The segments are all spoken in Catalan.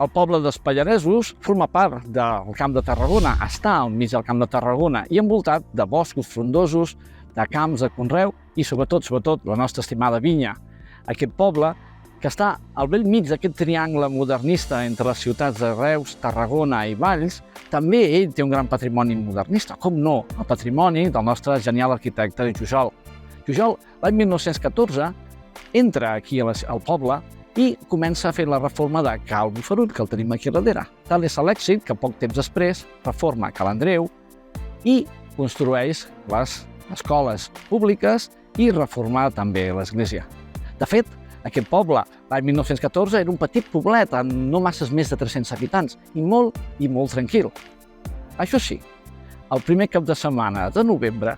El poble dels Pallaresos forma part del Camp de Tarragona, està al mig del Camp de Tarragona i envoltat de boscos frondosos, de camps de conreu i sobretot, la nostra estimada vinya. Aquest poble, que està al bell mig d'aquest triangle modernista entre les ciutats de Reus, Tarragona i Valls, també ell té un gran patrimoni modernista, com no, el patrimoni del nostre genial arquitecte Jujol. Jujol, l'any 1914, entra aquí al poble i comença a fer la reforma de Cal Bofarull, que el tenim aquí darrere. Tal és l'èxit que poc temps després reforma Cal Andreu i construeix les escoles públiques i reforma també l'església. De fet, aquest poble, l'any 1914, era un petit poblet amb no masses més de 300 habitants i molt tranquil. Això sí, el primer cap de setmana de novembre,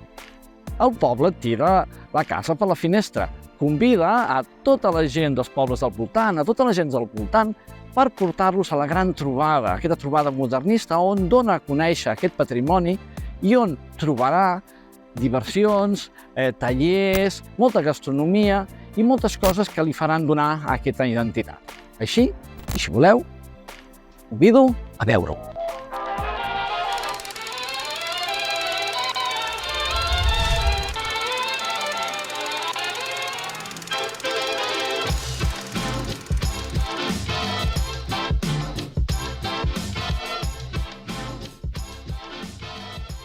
el poble tira la casa per la finestra, convida a tota la gent dels pobles del voltant, a tota la gent del voltant, per portar-los a la gran trobada, aquesta trobada modernista on dona a conèixer aquest patrimoni i on trobarà diversions, tallers, molta gastronomia i moltes coses que li faran donar aquesta identitat. Així, i si voleu, convido a veure-ho.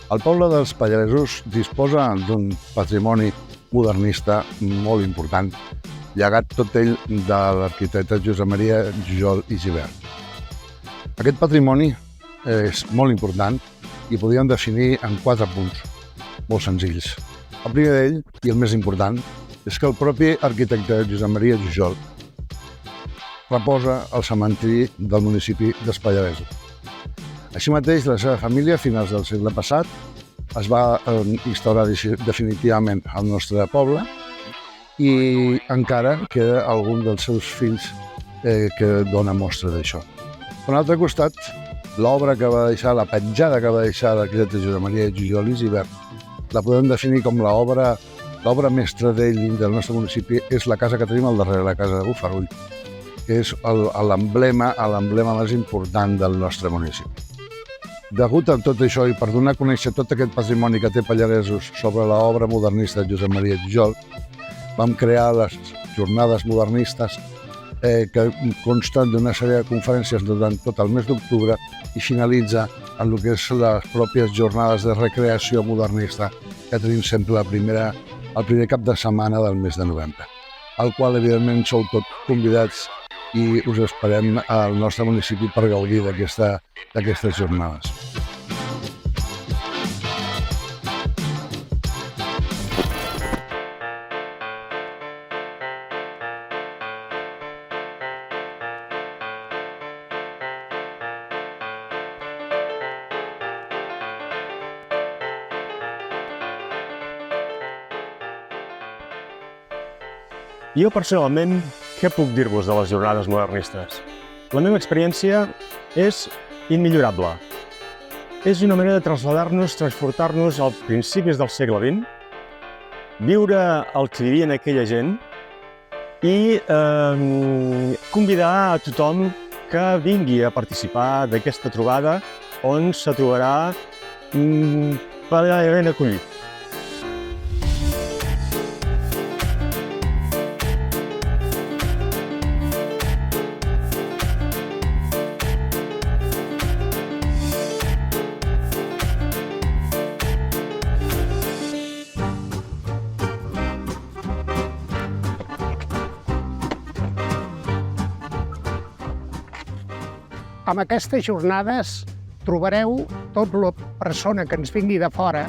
El poble dels Pallaresos disposa d'un patrimoni modernista molt important, llegat tot ell de l'arquitecte Josep Maria Jujol i Gibert. Aquest patrimoni és molt important i podríem definir en 4 punts, molt senzills. El primer d'ell, i el més important, és que el propi arquitecte Josep Maria Jujol reposa al cementiri del municipi dels Pallaresos. Així mateix, la seva família, a finals del segle passat, es va instaurar definitivament al nostre poble i encara queda algun dels seus fills que dona mostra d'això. Per un altre costat, l'obra que va deixar, la petjada que va deixar l'arquitecte Josep Maria Jujol i Gibert, la podem definir com l'obra mestra d'ell del nostre municipi, és la casa que tenim al darrere, la casa de Bofarull, que és l'emblema més important del nostre municipi. Degut a tot això i per donar a conèixer tot aquest patrimoni que té Pallaresos sobre l'obra modernista de Josep Maria Jujol, vam crear les jornades modernistes que consten d'una sèrie de conferències durant tot el mes d'octubre i finalitza en el que és les pròpies jornades de recreació modernista que tenim sempre el primer cap de setmana del mes de novembre, al qual evidentment sou tots convidats i us esperem al nostre municipi per gaudir d'aquestes jornades. Jo, personalment, què puc dir-vos de les jornades modernistes? La meva experiència és immillorable. És una manera de traslladar-nos, transportar-nos als principis del segle XX, viure el que vivien aquella gent i convidar a tothom que vingui a participar d'aquesta trobada on se trobarà ben acollit. Amb aquestes jornades trobareu tot la persona que ens vingui de fora,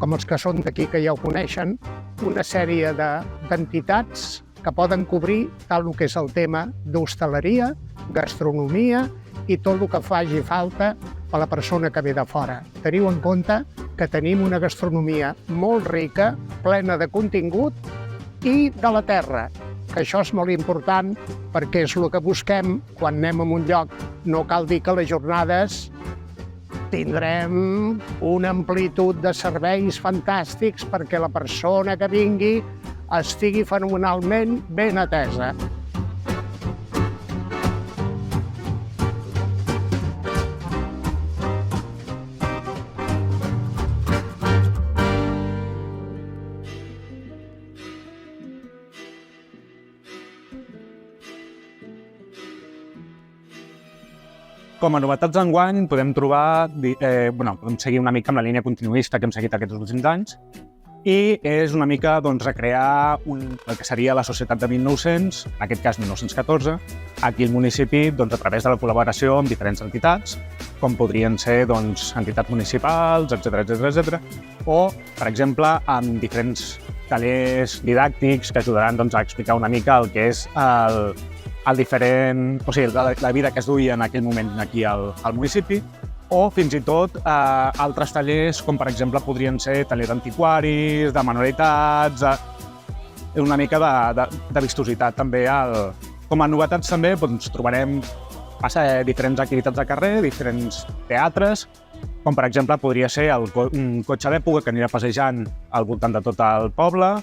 com els que són d'aquí que ja ho coneixen, una sèrie d'entitats que poden cobrir tal el que és el tema d'hostaleria, gastronomia i tot el que faci falta a la persona que ve de fora. Teniu en compte que tenim una gastronomia molt rica, plena de contingut i de la terra, que això és molt important perquè és el que busquem quan anem a un lloc. No cal dir que a les jornades tindrem una amplitud de serveis fantàstics perquè la persona que vingui estigui fenomenalment ben atesa. Com a novetats d'enguany podem trobar, podem seguir una mica amb la línia continuista que hem seguit aquests últims anys i és una mica recrear el que seria la societat de 1900, en aquest cas 1914, aquí al municipi a través de la col·laboració amb diferents entitats, com podrien ser entitats municipals, etc. O, per exemple, amb diferents tallers didàctics que ajudaran a explicar una mica el que és la vida que es duia en aquell moment aquí al municipi, o fins i tot altres tallers com per exemple podrien ser tallers d'antiquaris, de manualitats, una mica de vistositat també. Com a novetats també trobarem diferents activitats de carrer, diferents teatres, com per exemple podria ser un cotxe d'època que anirà passejant al voltant de tot el poble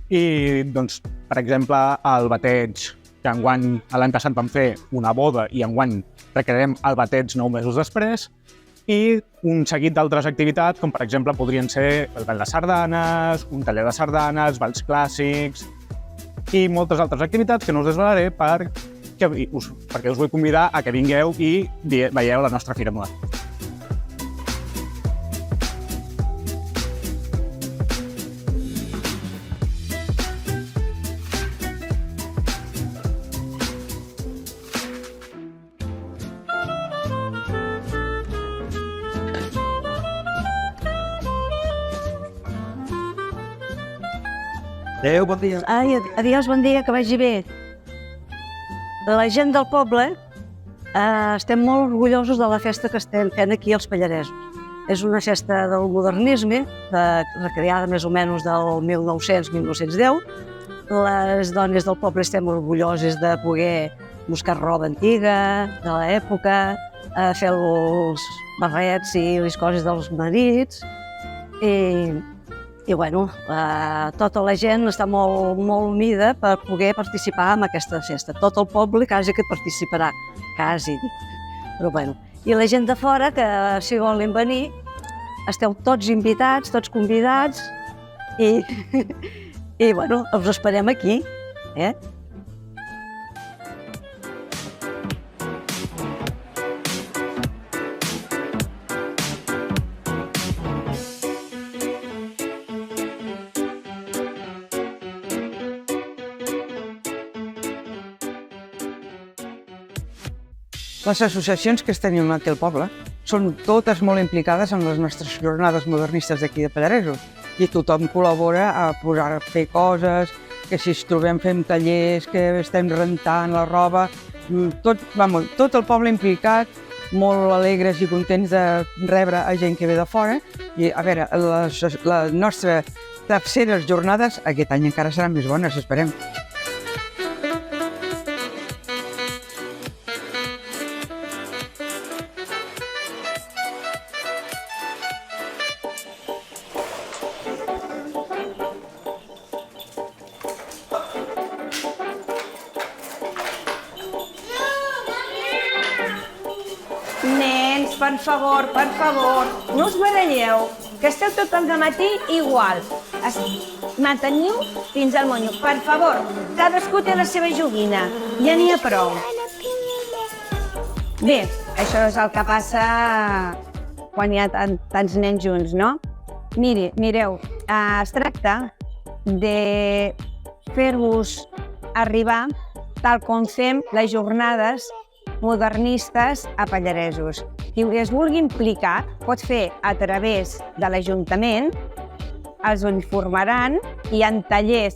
i per exemple el bateig, que enguany l'any passat vam fer una boda i enguany recrearem el bateig 9 mesos després, i un seguit d'altres activitats, com per exemple podrien ser el ball de sardanes, un taller de sardanes, balls clàssics i moltes altres activitats que no us desvelaré perquè us vull convidar a que vingueu i veieu la nostra Fira Moderna. Adéu, bon dia. Ai, adiós, bon dia, que vagi bé. La gent del poble estem molt orgullosos de la festa que estem fent aquí als Pallaresos. És una festa del modernisme, recreada més o menys del 1900-1910. Les dones del poble estem orgulloses de poder buscar roba antiga, de l'època, fer els barrets i les coses dels marits. I bueno, tota la gent està molt unida per poder participar en aquesta festa. Tot el poble quasi que participarà, quasi. Però bueno, i la gent de fora, que si volen venir, esteu tots invitats, tots convidats i bueno, us esperem aquí. Les associacions que tenim aquí al poble són totes molt implicades en les nostres jornades modernistes d'aquí de Pallaresos i tothom col·labora a fer coses, que si ens trobem fent tallers, que estem rentant la roba, tot el poble implicat, molt alegres i contents de rebre a gent que ve de fora. I a veure, les nostres terceres jornades aquest any encara seran més bones, esperem. Nens, per favor, no us baralleu, que esteu tot el matí igual. Manteniu fins al monyo. Per favor, cadascú té la seva joguina, ja n'hi ha prou. Bé, això és el que passa quan hi ha tants nens junts, no? Mireu, es tracta de fer-vos arribar tal com fem les jornades modernistes a Pallaresos. Qui es vulgui implicar pot fer a través de l'Ajuntament, els uniformaran i en tallers.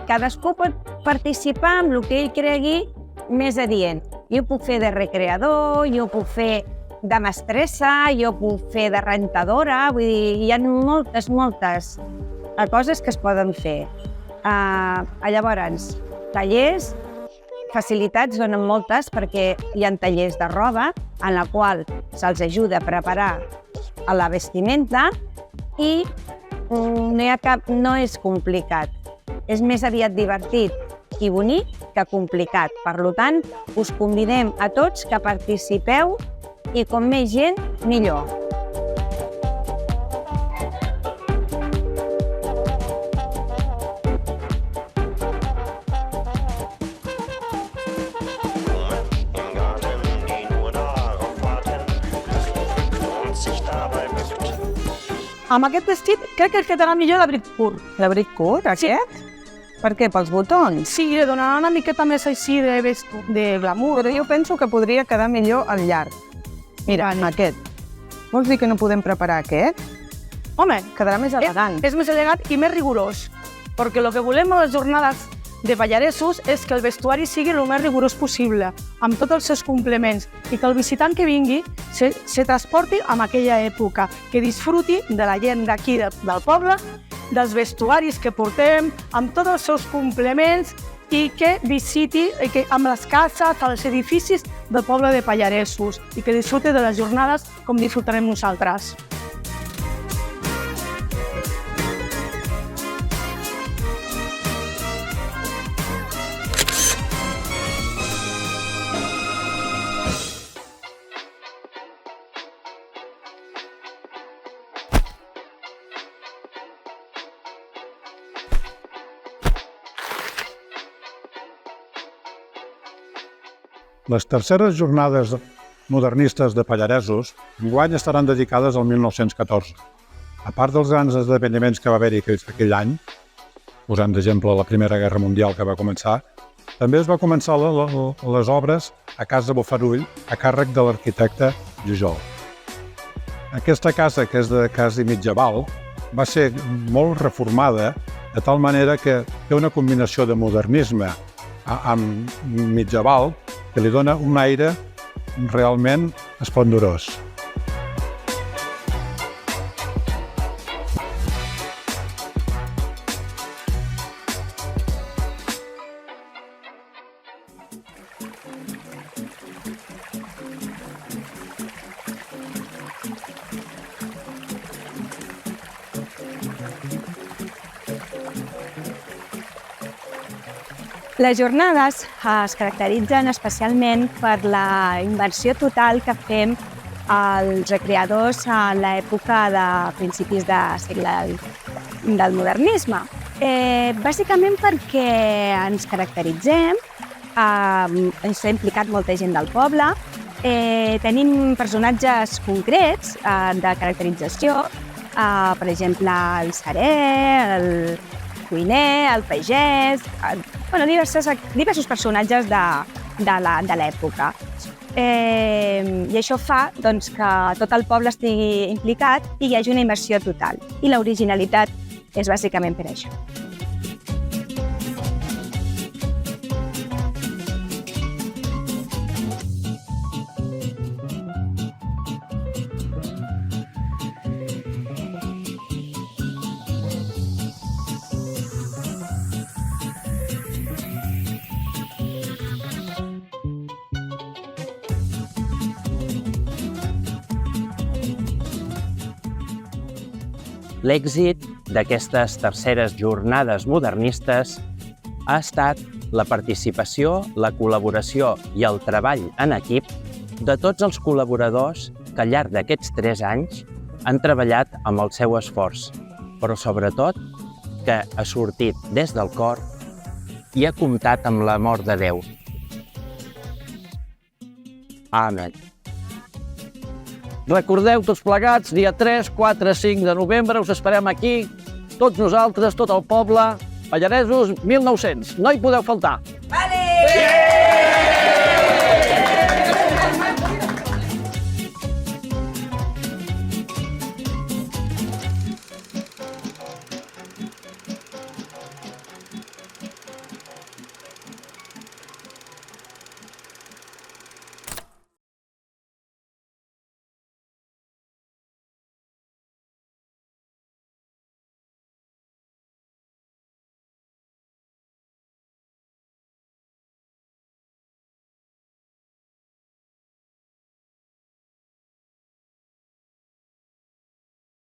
Cadascú pot participar amb el que ell cregui més adient. Jo puc fer de recreador, jo puc fer de mestressa, jo puc fer de rentadora, vull dir, hi ha moltes coses que es poden fer. Llavors, tallers, facilitats donen moltes perquè hi ha tallers de roba en la qual se'ls ajuda a preparar la vestimenta i no és complicat. és més aviat divertit i bonic que complicat. Per tant, us convidem a tots que participeu i com més gent, millor. Amb aquest vestit crec que quedarà millor l'abric curt. L'abric curt, aquest? Per què? Pels botons? Sí, li donarà una miqueta més així de glamour. Però jo penso que podria quedar millor al llarg. Mira, aquest. Vols dir que no podem preparar aquest? Home, Quedarà més elegant. és més elegant i més rigorós, perquè el que volem a les jornades de pallaresos és que el vestuari sigui el més rigorós possible, amb tots els seus complements, i que el visitant que vingui se transporti en aquella època, que disfruti de la gent d'aquí del poble, dels vestuaris que portem, amb tots els seus complements, i que visiti amb les cases, els edificis del poble de Pallaresos, i que disfruti de les jornades com disfrutarem nosaltres. Les terceres jornades modernistes de Pallaresos enguany estaran dedicades al 1914. A part dels grans esdeveniments que va haver-hi aquell any, posant d'exemple la Primera Guerra Mundial que va començar, també es va començar les obres a Casa Bofarull a càrrec de l'arquitecte Jujol. Aquesta casa, que és de quasi mitjaval, va ser molt reformada de tal manera que té una combinació de modernisme amb mitjaval que li dona un aire realment esplendorós. Les jornades es caracteritzen especialment per la inversió total que fem els recreadors a l'època de principis de segle del modernisme. Bàsicament perquè ens caracteritzem, ens ha implicat molta gent del poble, tenim personatges concrets de caracterització, per exemple el serè, el cuiner, el pagès, diversos personatges de l'època. I això fa que tot el poble estigui implicat i hi hagi una immersió total. I l'originalitat és bàsicament per això. L'èxit d'aquestes terceres jornades modernistes ha estat la participació, la col·laboració i el treball en equip de tots els col·laboradors que al llarg d'aquests 3 anys han treballat amb el seu esforç, però sobretot que ha sortit des del cor i ha comptat amb l'amor de Déu. Amén. Recordeu tots plegats, dia 3, 4, 5 de novembre, us esperem aquí, tots nosaltres, tot el poble, Pallaresos 1900. No hi podeu faltar. Vale!